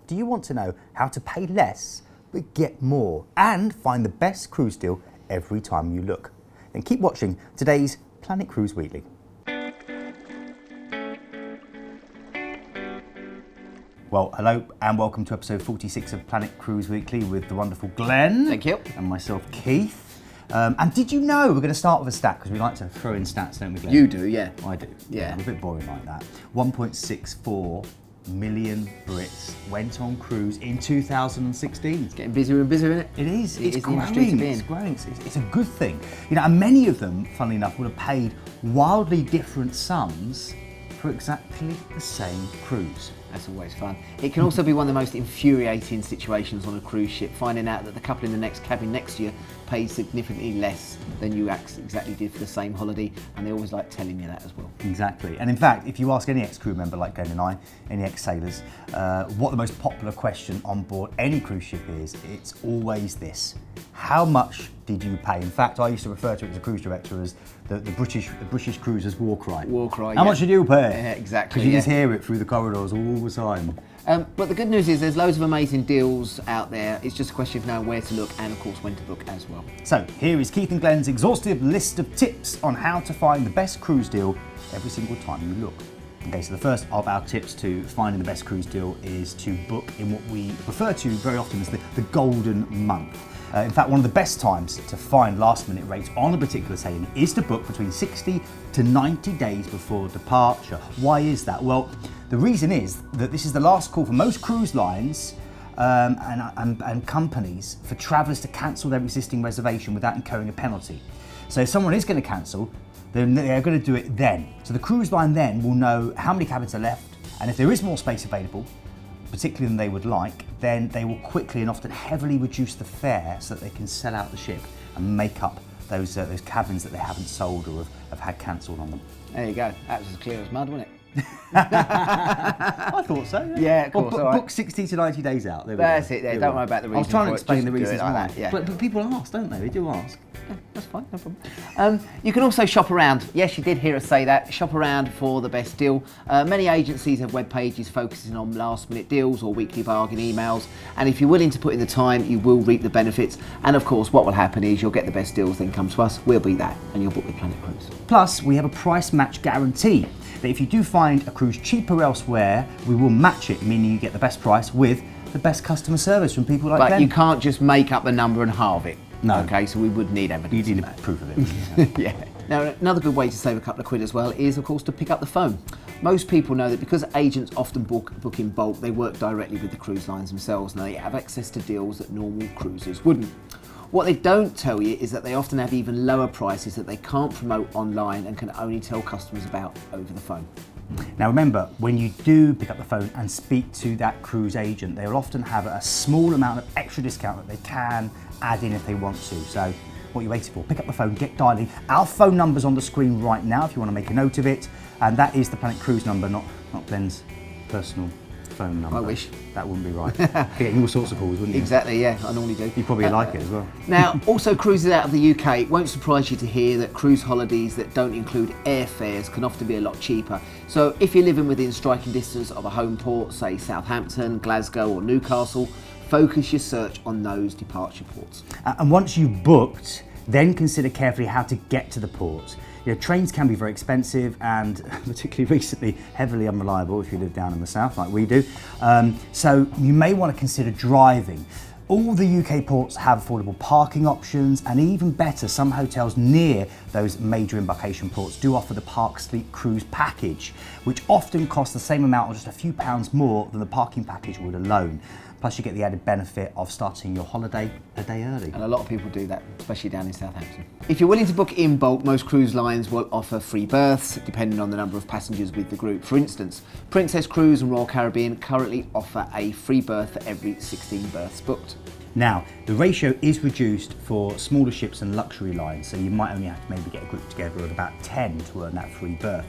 Do you want to know how to pay less but get more and find the best cruise deal every time you look? Then keep watching today's Planet Cruise Weekly. Well, hello and welcome to episode 46 of Planet Cruise Weekly with the wonderful Glenn. Thank you. And myself, Keith. And did you know, we're going to start with a stat because we like to throw in stats, don't we, Glenn? You do, yeah. I do. Yeah. I'm a bit boring like that. 1.64 million Brits went on cruise in 2016. It's getting busier and busier, isn't it? It is. It It's is the industry to be growing. It's in. growing. It's a good thing. You know, and many of them, funnily enough, would have paid wildly different sums for exactly the same cruise. That's always fun. It can also be one of the most infuriating situations on a cruise ship, finding out that the couple in the next cabin next to you pays significantly less than you exactly did for the same holiday, and they always like telling you that as well. Exactly. And in fact, if you ask any ex-crew member like Glenn and I, any ex-sailors, what the most popular question on board any cruise ship is, it's always this: how much did you pay? In fact, I used to refer to it as a cruise director as the British cruisers' war cry. War cry, How yeah. much did you pay? Yeah, exactly, Because you yeah. just hear it through the corridors all the time. But the good news is there's loads of amazing deals out there. It's just a question of knowing where to look and, of course, when to book as well. So here is Keith and Glenn's exhaustive list of tips on how to find the best cruise deal every single time you look. Okay, so the first of our tips to finding the best cruise deal is to book in what we refer to very often as the golden month. In fact, one of the best times to find last minute rates on a particular sailing is to book between 60 to 90 days before departure. Why is that? Well, the reason is that this is the last call for most cruise lines and companies for travellers to cancel their existing reservation without incurring a penalty. So if someone is going to cancel, then they're going to do it then. So the cruise line then will know how many cabins are left, and if there is more space available, particularly than they would like, then they will quickly and often heavily reduce the fare so that they can sell out the ship and make up those cabins that they haven't sold or have had cancelled on them. There you go. That was as clear as mud, wasn't it? I thought so. Yeah, of course. Well, all right. book 60 to 90 days out. There we That's go. it there. There we Don't go. worry about the I was reason trying to for it, explain just the do it reasons like why. that, yeah. But people ask, don't they? They do ask. Yeah, that's fine, no problem. You can also shop around. Yes, you did hear us say that. Shop around for the best deal. Many agencies have web pages focusing on last minute deals or weekly bargain emails. And if you're willing to put in the time, you will reap the benefits. And of course, what will happen is you'll get the best deals, then come to us. We'll be that, and you'll book the Planet Cruise. Plus, we have a price match guarantee. That if you do find a cruise cheaper elsewhere, we will match it, meaning you get the best price with the best customer service from people like But Glenn. you can't just make up the number and halve it. No. Okay, so we would need evidence. You need of that. proof of it. Yeah. Now, another good way to save a couple of quid as well is, of course, to pick up the phone. Most people know that because agents often book in bulk, they work directly with the cruise lines themselves, and they have access to deals that normal cruisers wouldn't. What they don't tell you is that they often have even lower prices that they can't promote online and can only tell customers about over the phone. Now remember, when you do pick up the phone and speak to that cruise agent, they will often have a small amount of extra discount that they can add in if they want to. So what are you waiting for? Pick up the phone, get dialing. Our phone number's on the screen right now if you want to make a note of it. And that is the Planet Cruise number, not Glenn's personal phone number. I wish. That wouldn't be right. Getting all sorts of calls, wouldn't you? Exactly, yeah, I normally do. You probably like it as well. Now, also cruises out of the UK, it won't surprise you to hear that cruise holidays that don't include airfares can often be a lot cheaper. So if you're living within striking distance of a home port, say Southampton, Glasgow or Newcastle, focus your search on those departure ports. And once you've booked, then consider carefully how to get to the port. You know, trains can be very expensive and particularly recently heavily unreliable if you live down in the south like we do. So you may want to consider driving. All the UK ports have affordable parking options, and even better, some hotels near those major embarkation ports do offer the Park Sleep Cruise package, which often costs the same amount or just a few pounds more than the parking package would alone. Plus you get the added benefit of starting your holiday a day early. And a lot of people do that, especially down in Southampton. If you're willing to book in bulk, most cruise lines will offer free berths, depending on the number of passengers with the group. For instance, Princess Cruise and Royal Caribbean currently offer a free berth for every 16 berths booked. Now, the ratio is reduced for smaller ships and luxury lines, so you might only have to maybe get a group together of about 10 to earn that free berth.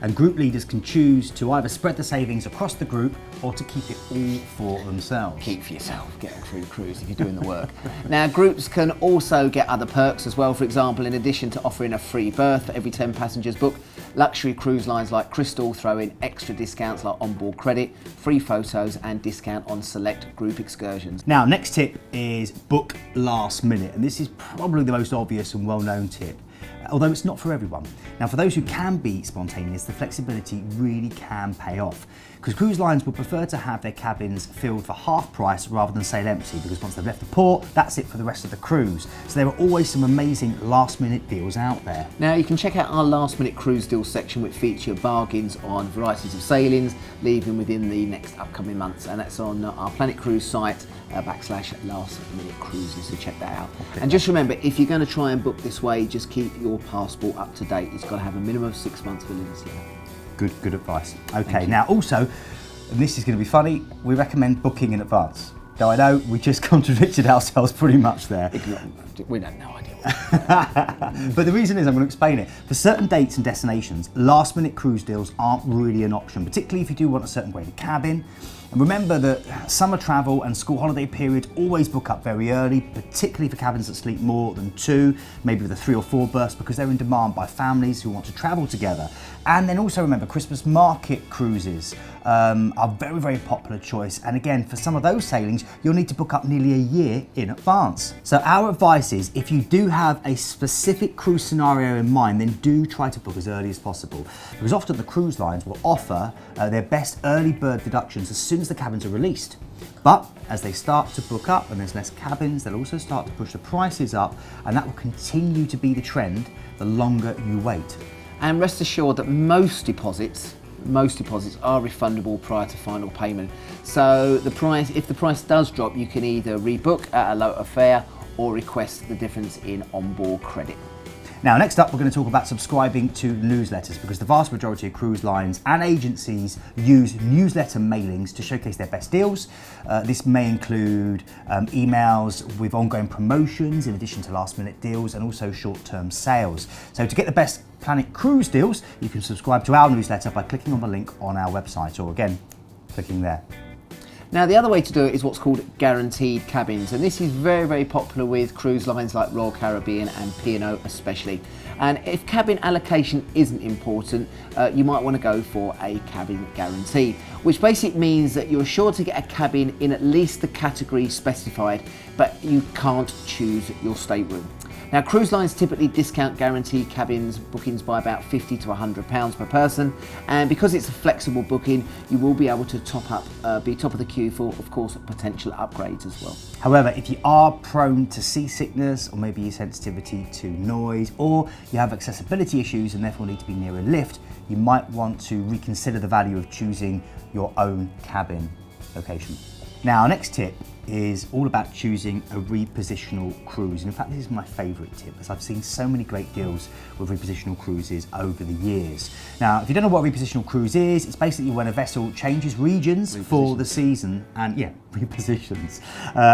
and group leaders can choose to either spread the savings across the group or to keep it all for themselves. Keep for yourself, get a free cruise if you're doing the work. Now, groups can also get other perks as well. For example, in addition to offering a free berth for every 10 passengers booked, luxury cruise lines like Crystal throw in extra discounts like onboard credit, free photos and discount on select group excursions. Now, next tip is book last minute, and this is probably the most obvious and well-known tip, although it's not for everyone. Now, for those who can be spontaneous, the flexibility really can pay off, because cruise lines would prefer to have their cabins filled for half price rather than sail empty, because once they've left the port, that's it for the rest of the cruise. So there are always some amazing last minute deals out there. Now, you can check out our last minute cruise deals section, which feature bargains on varieties of sailings leaving within the next upcoming months, and that's on our Planet Cruise site /last minute cruises, so check that out. Okay. And just remember, if you're going to try and book this way, just keep your passport up to date. It's got to have a minimum of 6 months validity. Good advice. Okay, now also, and this is going to be funny, we recommend booking in advance. Though I know we just contradicted ourselves pretty much there. We have no idea. But the reason is, I'm going to explain it. For certain dates and destinations, last minute cruise deals aren't really an option, particularly if you do want a certain graded cabin. And remember that summer travel and school holiday period always book up very early, particularly for cabins that sleep more than 2, maybe with a 3 or 4 berths, because they're in demand by families who want to travel together. And then also remember, Christmas market cruises are very, very popular choice. And again, for some of those sailings, you'll need to book up nearly a year in advance. So our advice is, if you do have a specific cruise scenario in mind, then do try to book as early as possible, because often the cruise lines will offer their best early bird deductions as soon as the cabins are released. But as they start to book up and there's less cabins, they'll also start to push the prices up, and that will continue to be the trend the longer you wait. And rest assured that most deposits are refundable prior to final payment. So if the price does drop, you can either rebook at a lower fare or request the difference in onboard credit. Now, next up, we're going to talk about subscribing to newsletters, because the vast majority of cruise lines and agencies use newsletter mailings to showcase their best deals. This may include emails with ongoing promotions in addition to last minute deals, and also short-term sales. So to get the best Planet Cruise deals, you can subscribe to our newsletter by clicking on the link on our website, or again, clicking there. Now, the other way to do it is what's called guaranteed cabins, and this is very, very popular with cruise lines like Royal Caribbean and P&O especially. And if cabin allocation isn't important, you might want to go for a cabin guarantee, which basically means that you're sure to get a cabin in at least the category specified, but you can't choose your stateroom. Now, cruise lines typically discount guaranteed cabins bookings by about £50 to £100 per person, and because it's a flexible booking, you will be able to be top of the queue for, of course, potential upgrades as well. However, if you are prone to seasickness, or maybe your sensitivity to noise, or you have accessibility issues and therefore need to be near a lift, you might want to reconsider the value of choosing your own cabin location. Now, our next tip is all about choosing a repositional cruise. And in fact, this is my favourite tip, as I've seen so many great deals with repositional cruises over the years. Now, if you don't know what a repositional cruise is, it's basically when a vessel changes regions for the season and, repositions,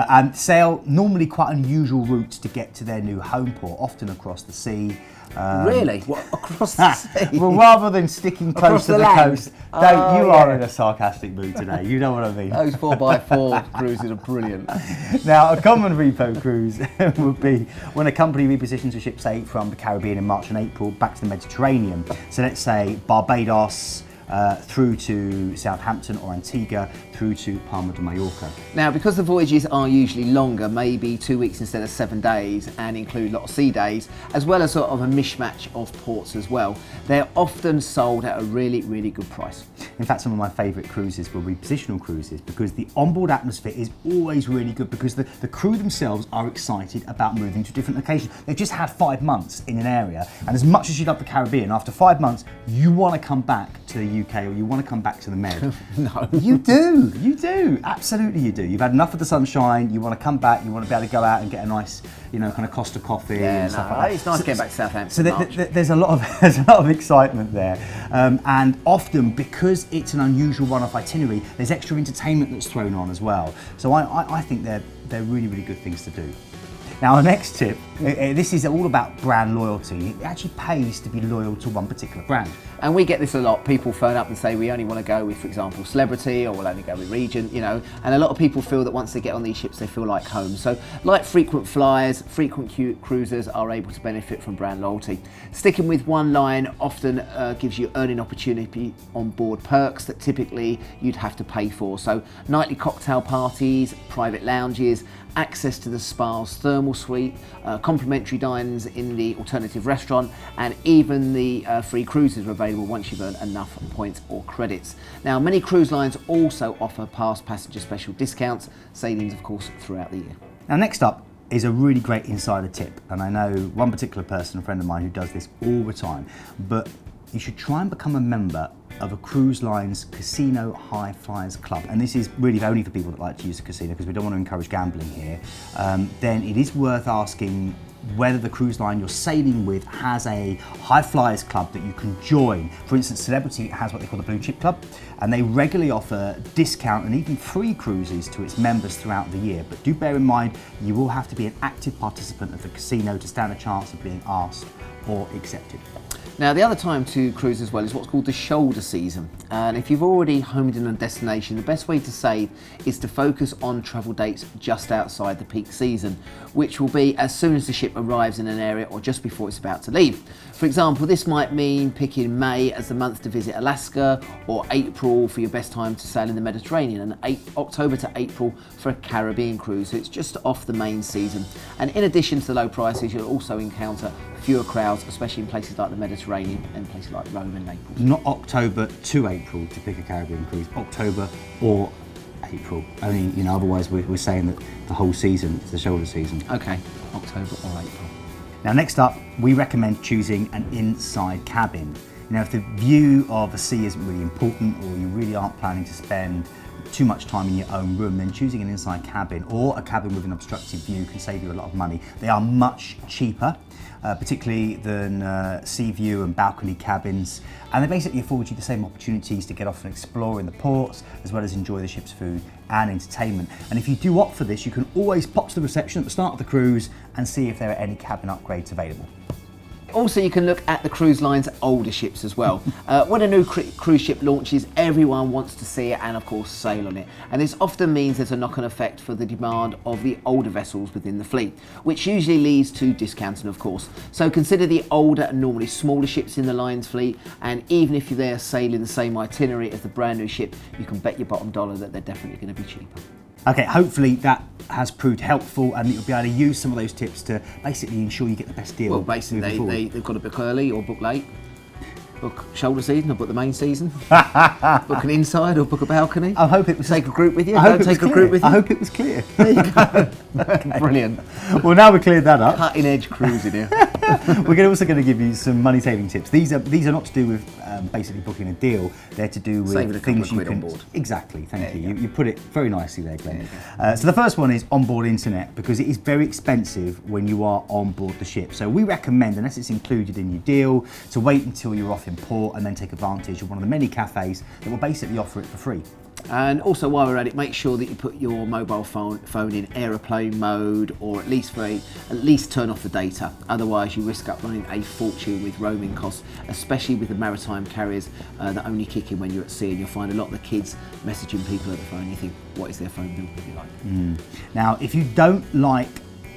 and sail normally quite unusual routes to get to their new home port, often across the sea. Really? What, across the sea? Well, rather than sticking close to the coast, you are in a sarcastic mood today. You know what I mean. Those 4x4 cruises are brilliant. Now, a common repo cruise would be when a company repositions a ship, say, from the Caribbean in March and April back to the Mediterranean. So let's say Barbados, through to Southampton or Antigua, through to Palma de Mallorca. Now, because the voyages are usually longer, maybe 2 weeks instead of 7 days, and include a lot of sea days, as well as sort of a mishmash of ports as well, they're often sold at a really, really good price. In fact, some of my favourite cruises were repositional cruises, because the onboard atmosphere is always really good, because the crew themselves are excited about moving to a different location. They've just had 5 months in an area, and as much as you love the Caribbean, after 5 months, you want to come back to the UK, or you want to come back to the Med. No. You do, absolutely you do. You've had enough of the sunshine, you want to come back, you want to be able to go out and get a nice, kind of Costa coffee and stuff like that. It's nice to get back to Southampton. So there's a lot of excitement there, and often, because it's an unusual one-off itinerary, there's extra entertainment that's thrown on as well. So I think they're really, really good things to do. Now, our next tip, this is all about brand loyalty. It actually pays to be loyal to one particular brand. And we get this a lot. People phone up and say we only want to go with, for example, Celebrity, or we'll only go with Regent, you know. And a lot of people feel that once they get on these ships, they feel like home. So, like frequent flyers, frequent cruisers are able to benefit from brand loyalty. Sticking with one line often gives you earning opportunity on board perks that typically you'd have to pay for. So, nightly cocktail parties, private lounges, access to the spa's thermal suite, complimentary dines in the alternative restaurant, and even the free cruises are available once you've earned enough points or credits. Now, many cruise lines also offer past passenger special discounts, sailings of course throughout the year. Now, next up is a really great insider tip, and I know one particular person, a friend of mine, who does this all the time, but you should try and become a member of a cruise line's Casino High Flyers Club. And this is really only for people that like to use the casino, because we don't want to encourage gambling here. Then it is worth asking whether the cruise line you're sailing with has a High Flyers Club that you can join. For instance, Celebrity has what they call the Blue Chip Club, and they regularly offer discount and even free cruises to its members throughout the year. But do bear in mind, you will have to be an active participant of the casino to stand a chance of being asked or accepted. Now, the other time to cruise as well is what's called the shoulder season. And if you've already homed in on a destination, the best way to save is to focus on travel dates just outside the peak season, which will be as soon as the ship arrives in an area or just before it's about to leave. For example, this might mean picking May as the month to visit Alaska, or April for your best time to sail in the Mediterranean, and October to April for a Caribbean cruise. So it's just off the main season. And in addition to the low prices, you'll also encounter fewer crowds, especially in places like the Mediterranean and places like Rome and Naples. Not October to April to pick a Caribbean cruise, October or April. I mean, you know, otherwise we're saying that the whole season is the shoulder season. Okay, October or April. Now, next up, we recommend choosing an inside cabin. You know, if the view of the sea isn't really important, or you really aren't planning to spend too much time in your own room, then choosing an inside cabin or a cabin with an obstructed view can save you a lot of money. They are much cheaper, particularly than sea view and balcony cabins, and they basically afford you the same opportunities to get off and explore in the ports, as well as enjoy the ship's food and entertainment. And if you do opt for this, you can always pop to the reception at the start of the cruise and see if there are any cabin upgrades available. Also, you can look at the cruise line's older ships as well. When a new cruise ship launches, everyone wants to see it and of course sail on it. And this often means there's a knock-on effect for the demand of the older vessels within the fleet, which usually leads to discounting of course. So consider the older and normally smaller ships in the line's fleet, and even if you're there sailing the same itinerary as the brand new ship, you can bet your bottom dollar that they're definitely going to be cheaper. Okay, hopefully that has proved helpful and that you'll be able to use some of those tips to basically ensure you get the best deal. Well, basically they've got to book early or book late. Book shoulder season or book the main season. Book an inside or book a balcony. I hope it was. Take a group with you. I hope Don't take a group with you. I hope it was clear. There you go. Brilliant. Well, now we've cleared that up. Cutting edge cruising here. We're also going to give you some money saving tips. These are not to do with basically booking a deal. They're to do with Saving a couple things of you quid can. on board. Exactly. Thank you. You put it very nicely there, Glenn. So the first one is onboard internet, because it is very expensive when you are on board the ship. So we recommend, unless it's included in your deal, to wait until you're off in port and then take advantage of one of the many cafes that will basically offer it for free. And also, while we're at it, make sure that you put your mobile phone in aeroplane mode, or at least turn off the data. Otherwise, you risk up running a fortune with roaming costs, especially with the maritime carriers that only kick in when you're at sea. And you'll find a lot of the kids messaging people at the phone. You think, what is their phone bill going to be like? Now, if you don't like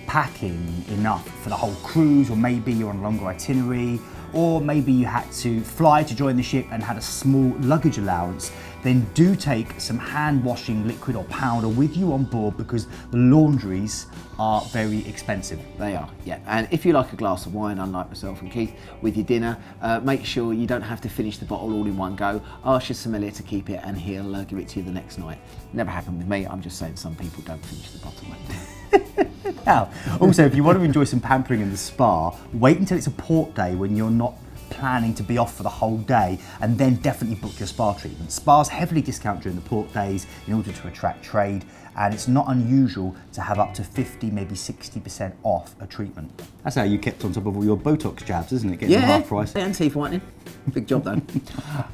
packing enough for the whole cruise, or maybe you're on a longer itinerary, or maybe you had to fly to join the ship and had a small luggage allowance, then do take some hand washing liquid or powder with you on board, because the laundries are very expensive. They are, yeah. And if you like a glass of wine, unlike myself and Keith, with your dinner, make sure you don't have to finish the bottle all in one go. Ask your sommelier to keep it and he'll give it to you the next night. Never happened with me. I'm just saying some people don't finish the bottle. Now, also, if you want to enjoy some pampering in the spa, wait until it's a port day when you're not planning to be off for the whole day, and then definitely book your spa treatment. Spas heavily discount during the port days in order to attract trade, and it's not unusual to have up to 50, maybe 60% off a treatment. That's how you kept on top of all your Botox jabs, isn't it? Getting them half price. And teeth whitening. Big job though.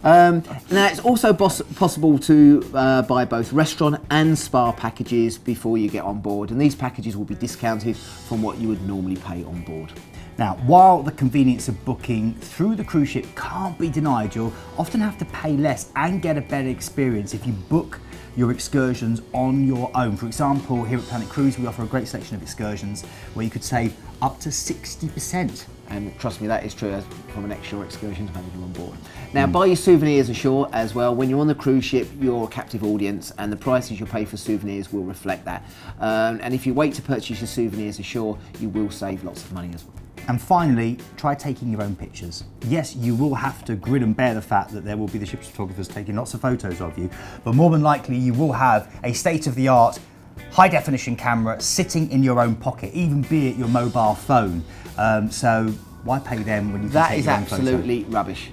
Now it's also possible to buy both restaurant and spa packages before you get on board, and these packages will be discounted from what you would normally pay on board. Now, while the convenience of booking through the cruise ship can't be denied, you'll often have to pay less and get a better experience if you book your excursions on your own. For example, here at Planet Cruise, we offer a great selection of excursions where you could save up to 60%. And trust me, that is true from an ex-shore excursions manager on board. Now, buy your souvenirs ashore as well. When you're on the cruise ship, you're a captive audience, and the prices you pay for souvenirs will reflect that. And if you wait to purchase your souvenirs ashore, you will save lots of money as well. And finally, try taking your own pictures. Yes, you will have to grin and bear the fact that there will be the ship's photographers taking lots of photos of you, but more than likely you will have a state-of-the-art high-definition camera sitting in your own pocket, even be it your mobile phone. So why pay them when you can take your own photo? That is absolutely rubbish.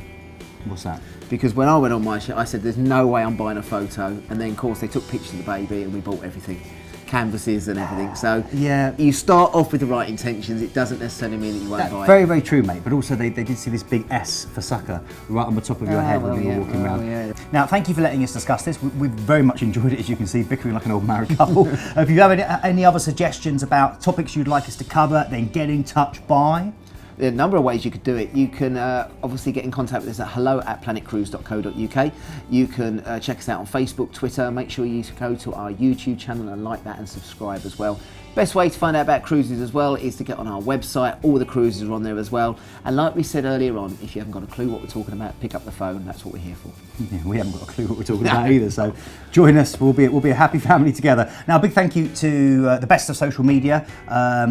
What's that? Because when I went on my ship, I said, there's no way I'm buying a photo. And then, of course, they took pictures of the baby and we bought everything. Canvases and everything. So yeah, you start off with the right intentions. It doesn't necessarily mean that you won't buy it. Very, very true, mate. But also they did see this big S for sucker right on the top of your head when you were walking around. Yeah. Now, thank you for letting us discuss this. We've very much enjoyed it, as you can see, bickering like an old married couple. If you have any other suggestions about topics you'd like us to cover, then get in touch by... There are a number of ways you could do it. You can obviously get in contact with us at hello@planetcruise.co.uk. You can check us out on Facebook, Twitter. Make sure you go to our YouTube channel and like that and subscribe as well. Best way to find out about cruises as well is to get on our website. All the cruises are on there as well. And like we said earlier on, if you haven't got a clue what we're talking about, pick up the phone. That's what we're here for. Yeah, we haven't got a clue what we're talking about either, so join us. We'll be a happy family together. Now, a big thank you to the best of social media.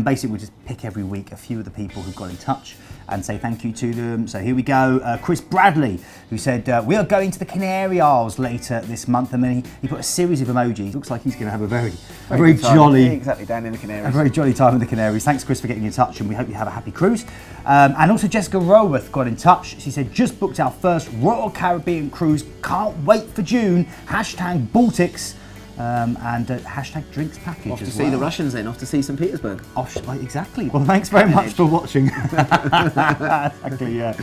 Basically, we'll just pick every week a few of the people who've got in touch and say thank you to them. So here we go. Chris Bradley, who said, we are going to the Canary Isles later this month. And then he put a series of emojis. Looks like he's going to have a very jolly... Yeah, exactly, down in the Canaries. A very jolly time in the Canaries. Thanks, Chris, for getting in touch, and we hope you have a happy cruise. And also Jessica Roworth got in touch. She said, just booked our first Royal Caribbean cruise. Can't wait for June. Hashtag Baltics. And hashtag drinks package. Off to see the Russians then, off to see St. Petersburg. Exactly. Well, thanks very much for watching. Exactly, yeah.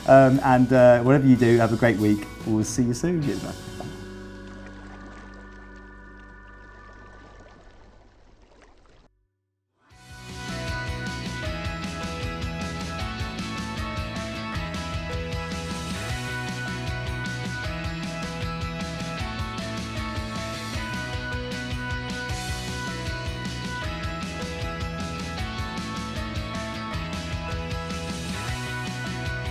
And whatever you do, have a great week. We'll see you soon. Cheers, man.